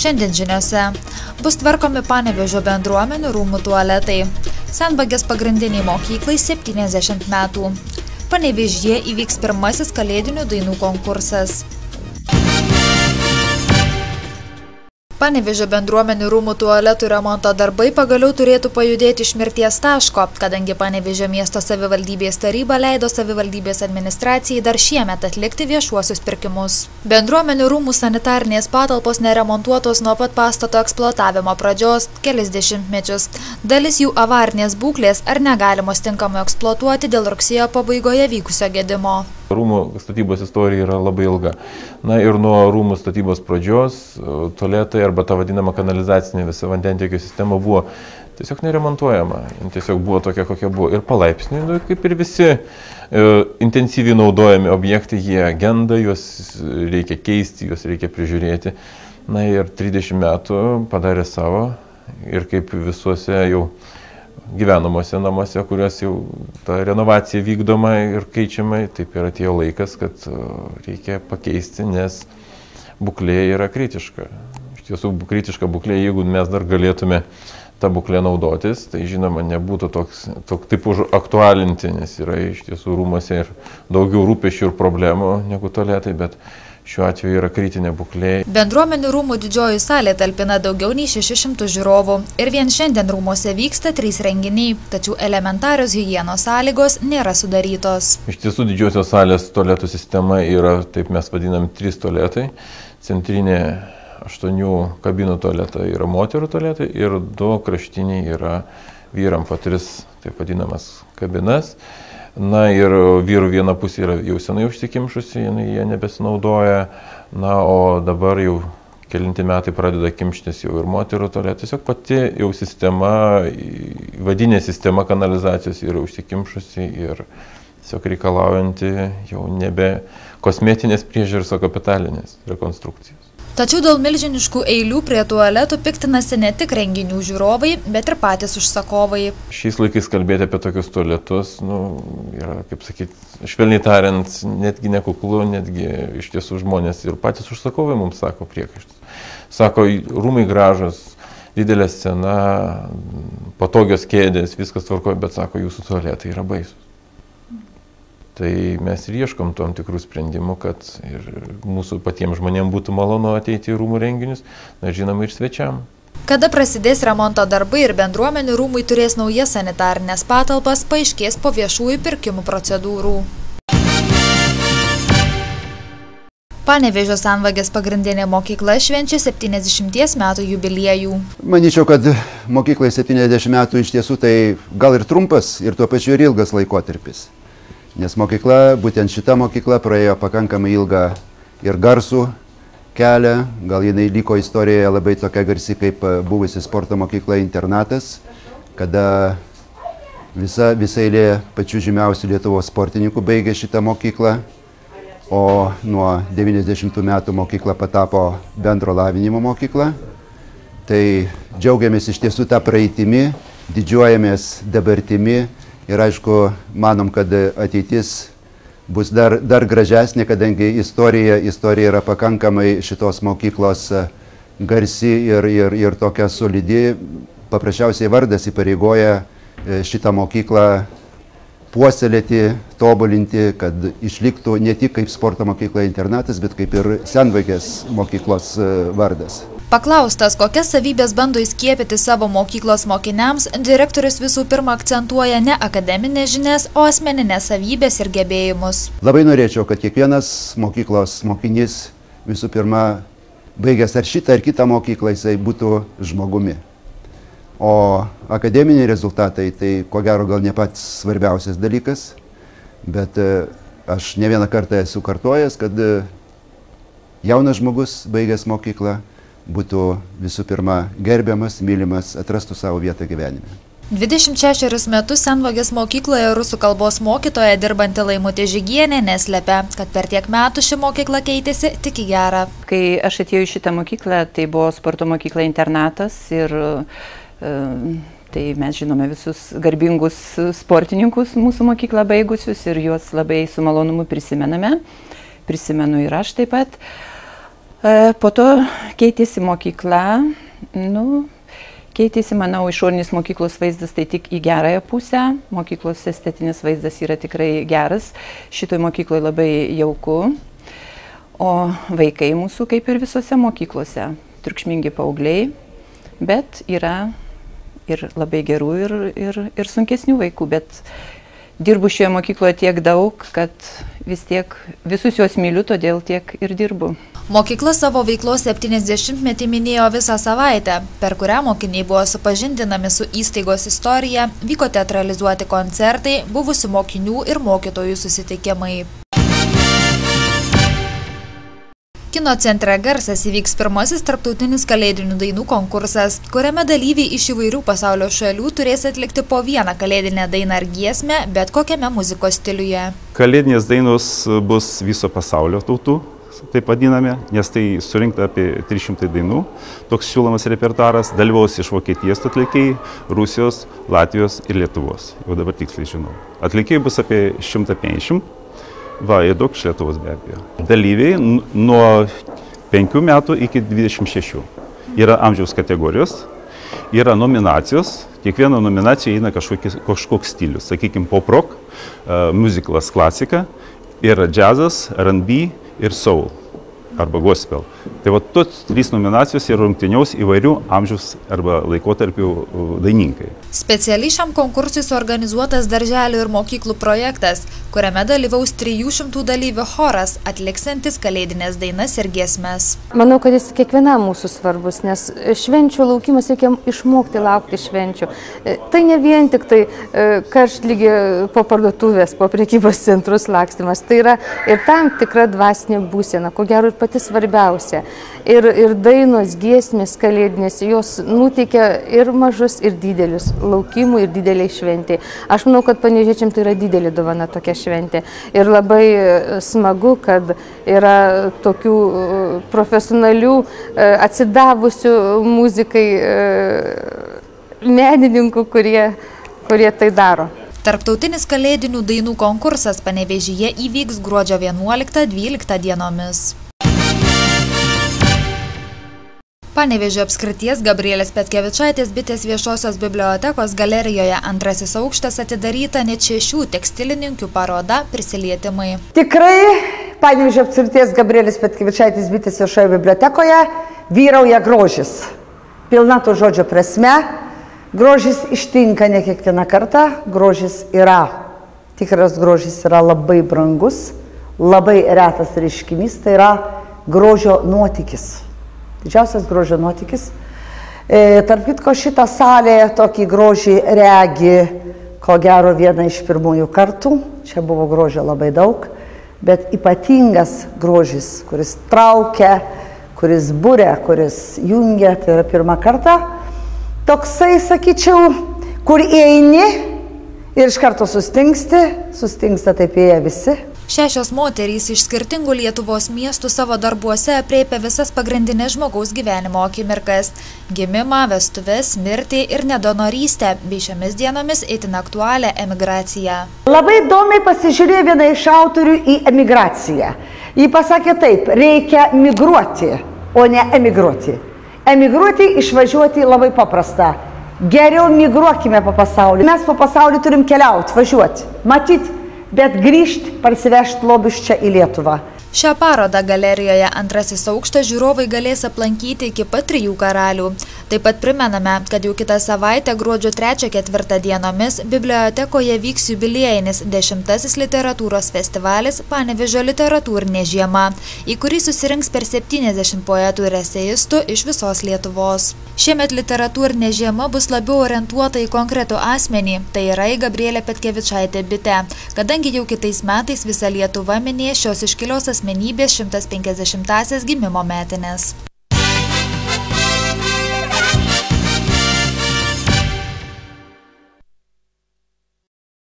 Šiandien žiniose bus tvarkomi Panevėžio bendruomenių rūmų tualetai. Senvagės pagrindiniai mokyklai 70 metų. Panevėžyje įvyks pirmasis kalėdinių dainų konkursas. Panevėžio bendruomenių rūmų tualetų remonto darbai pagaliau turėtų pajudėti iš mirties taško, kadangi Panevėžio miesto savivaldybės taryba leido savivaldybės administracijai dar šiemet atlikti viešuosius pirkimus. Bendruomenių rūmų sanitarnės patalpos neremontuotos nuo pat pastato eksploatavimo pradžios kelis dešimtmečius. Dalis jų avarinės būklės ar negalimos tinkamai eksploatuoti dėl rugsėjo pabaigoje vykusio gedimo. Rūmų statybos istorija yra labai ilga. Na ir nuo rūmų statybos pradžios tualetai arba ta vadinama kanalizacinė visa vandentiekio sistema buvo tiesiog neremontuojama. Tiesiog buvo tokia, kokia buvo. Ir palaipsniui, kaip ir visi intensyviai naudojami objektai, jie genda, juos reikia keisti, juos reikia prižiūrėti. Na ir 30 metų padarė savo ir kaip visuose jau gyvenamuose namuose, kuriuos jau ta renovacija vykdoma ir keičiama, taip ir atėjo laikas, kad reikia pakeisti, nes būklė yra kritiška. Iš tiesų, kritiška būklė, jeigu mes dar galėtume tą būklę naudotis, tai žinoma, nebūtų toks taip aktualinti, nes yra iš tiesų rūmuose ir daugiau rūpesčių ir problemų negu tualetai, bet šiuo atveju yra kritinė būklė. Bendruomenių rūmų didžioji salė talpina daugiau nei 600 žiūrovų ir vien šiandien rūmuose vyksta 3 renginiai, tačiau elementarios higienos sąlygos nėra sudarytos. Iš tiesų didžiosios salės tualetų sistema yra, taip mes vadinam, 3 tualetai. Centrinė 8 kabinų tualetai yra moterų tualetai ir 2 kraštiniai yra vyram po 3, taip vadinamas, kabinas. Na ir vyrų viena pusė yra jau senai užsikimšusi, jie nebesinaudoja, na o dabar jau kelinti metai pradeda kimštis jau ir moterų tualetai. Tiesiog pati jau sistema, vadinė sistema kanalizacijos yra užsikimšusi ir tiesiog reikalaujanti jau nebe kosmetinės priežiūros, o kapitalinės rekonstrukcijos. Tačiau dėl milžiniškų eilių prie tualetų piktinasi ne tik renginių žiūrovai, bet ir patys užsakovai. Šiais laikais kalbėti apie tokius tualetus, yra, kaip sakyti, švelniai tariant, netgi nekuklu, netgi iš tiesų žmonės ir patys užsakovai mums sako priekaištus. Sako, rūmai gražus, didelė scena, patogios kėdės, viskas tvarkoja, bet sako, jūsų tualetai yra baisus. Tai mes ir ieškom tam tikrų sprendimų, kad ir mūsų patiems žmonėms būtų malonu ateiti į rūmų renginius, na žinoma ir svečiam. Kada prasidės remonto darbai ir bendruomenių rūmai turės naujas sanitarines patalpas, paaiškės po viešųjų pirkimų procedūrų. Panevėžio Senvagės pagrindinė mokykla švenčia 70 metų jubiliejų. Manyčiau, kad mokyklai 70 metų iš tiesų tai gal ir trumpas ir tuo pačiu ir ilgas laikotarpis. Nes mokykla, būtent šita mokykla praėjo pakankamai ilgą ir garsų kelią, gal jinai liko istorijoje labai tokia garsi kaip buvusi sporto mokykla internatas, kada visa eilė pačių žymiausių Lietuvos sportininkų baigė šitą mokyklą, o nuo 90 metų mokykla patapo bendro lavinimo mokykla. Tai džiaugiamės iš tiesų tą praeitimi, didžiuojamės dabartimi. Ir aišku, manom, kad ateitis bus dar gražesnė, kadangi istorija yra pakankamai šitos mokyklos garsi ir tokia solidi. Paprasčiausiai vardas įpareigoja šitą mokyklą puoselėti, tobulinti, kad išliktų ne tik kaip sporto mokykla internatas, bet kaip ir Senvagės mokyklos vardas. Paklaustas, kokias savybės bando įskiepyti savo mokyklos mokiniams, direktorius visų pirma akcentuoja ne akademinės žinias, o asmeninės savybės ir gebėjimus. Labai norėčiau, kad kiekvienas mokyklos mokinys visų pirma, baigęs ar šitą ar kitą mokyklą, jisai būtų žmogumi. O akademiniai rezultatai, tai ko gero gal ne pats svarbiausias dalykas, bet aš ne vieną kartą esu kartojęs, kad jaunas žmogus baigęs mokyklą būtų visų pirma gerbiamas, mylimas, atrastų savo vietą gyvenime. 26 metus Senvagės mokykloje rusų kalbos mokytoja dirbanti Laimutė Žygienė neslepia, kad per tiek metų ši mokykla keitėsi tik į gerą. Kai aš atėjau į šitą mokyklą, tai buvo sporto mokykla internatas ir tai mes žinome visus garbingus sportininkus mūsų mokyklą baigusius ir juos labai su malonumu prisimename. Prisimenu ir aš taip pat. Po to keitėsi mokykla, keitėsi, manau, išorinis mokyklos vaizdas tai tik į gerąją pusę, mokyklos estetinis vaizdas yra tikrai geras, šitoj mokykloje labai jauku, o vaikai mūsų kaip ir visose mokyklose, triukšmingi paaugliai, bet yra ir labai gerų ir sunkesnių vaikų, bet dirbu šioje mokykloje tiek daug, kad vis tiek visus juos myliu, todėl tiek ir dirbu. Mokykla savo veiklos 70-metį minėjo visą savaitę, per kurią mokiniai buvo supažindinami su įstaigos istorija, vyko teatralizuoti koncertai, buvusių mokinių ir mokytojų susitikimai. Kino centre Garsas įvyks pirmasis tarptautinis kalėdinių dainų konkursas, kuriame dalyviai iš įvairių pasaulio šalių turės atlikti po vieną kalėdinę dainą ar giesmę, bet kokiame muzikos stiliuje. Kalėdinės dainos bus viso pasaulio tautų, taip vadiname, nes tai surinkta apie 300 dainų. Toks siūlomas repertuaras, dalyvaus iš Vokietijos atlikėjai, Rusijos, Latvijos ir Lietuvos. Jau dabar tiksliai žinau. Atlikėjai bus apie 150. Ir daug iš Lietuvos be abejo. Dalyviai nuo 5 metų iki 26. Yra amžiaus kategorijos, yra nominacijos, kiekviena nominacija eina kažkoks stilius, sakykime, pop-rock, muziklas klasika, yra džiazas, R&B ir soul arba gospel. Tai va, tos 3 nominacijos yra rungtyniaus įvairių amžiaus arba laikotarpių dainininkai. Specialiai šiam konkursui suorganizuotas darželių ir mokyklų projektas, kuriame dalyvaus 300 dalyvių choras, atliksantis kalėdinės dainas ir giesmes. Manau, kad jis kiekvienam mūsų svarbus, nes švenčių laukimas reikia išmokti laukti švenčių. Tai ne vien tik tai karštlygi po parduotuvės, po prekybos centrus lakstymas, tai yra ir tam tikra dvasinė būsena, ko gero ir pati svarbiausia. Ir dainos, giesmės kalėdinės, jos nuteikia ir mažus, ir didelius laukimų, ir dideliai šventė. Aš manau, kad panevėžiečiam tai yra didelė dovana tokia šventė. Ir labai smagu, kad yra tokių profesionalių, atsidavusių muzikai menininkų, kurie tai daro. Tarptautinis kalėdinių dainų konkursas Panevėžyje įvyks gruodžio 11-12 dienomis. Panevėžio apskrities Gabrielės Petkevičaitės bitės viešosios bibliotekos galerijoje antrasis aukštas atidaryta net 6 tekstilininkių paroda Prisilietimai. Tikrai Panevėžio apskrities Gabrielės Petkevičaitės bitės viešoje bibliotekoje vyrauja grožis. Pilna to žodžio prasme. Grožis ištinka ne kiekvieną kartą, grožis yra. Tikras grožis yra labai brangus, labai retas reiškinys, tai yra grožio nuotykis. Didžiausias grožio nuotykis. Tarp kitko, šitą salę tokį grožį regi, ko gero, vieną iš pirmųjų kartų. Čia buvo grožio labai daug, bet ypatingas grožis, kuris traukia, kuris būria, kuris jungia, tai yra pirmą kartą. Toksai, sakyčiau, kur eini ir iš karto sustingsta taip ėję visi. 6 moterys iš skirtingų Lietuvos miestų savo darbuose apreipia visas pagrindinės žmogaus gyvenimo akimirkas – gimimą, vestuves, mirtį ir nedonorystę, bei šiomis dienomis itin aktualią emigraciją. Labai įdomiai pasižiūrėjo viena iš autorių į emigraciją. Ji pasakė taip, reikia migruoti, o ne emigruoti. Emigruoti, išvažiuoti labai paprasta. Geriau migruokime po pasaulį. Mes po pasaulį turim keliauti, važiuoti, matyti, bet grįžti, parsivežti lobius čia į Lietuvą. Šią parodą galerijoje antrasis aukštas žiūrovai galės aplankyti iki pat 3 karalių. Taip pat primename, kad jau kitą savaitę gruodžio 3-4 dienomis bibliotekoje vyks jubiliejinis 10. literatūros festivalis Panevėžio literatūrinė žiema, į kurį susirinks per 70 poetų ir eseistų iš visos Lietuvos. Šiemet literatūrinė žiema bus labiau orientuota į konkretų asmenį, tai yra į Gabrielę Petkevičaitę bitę, kadangi jau kitais metais visa Lietuva minės šios iškilios asmenybės 150-asias gimimo metines.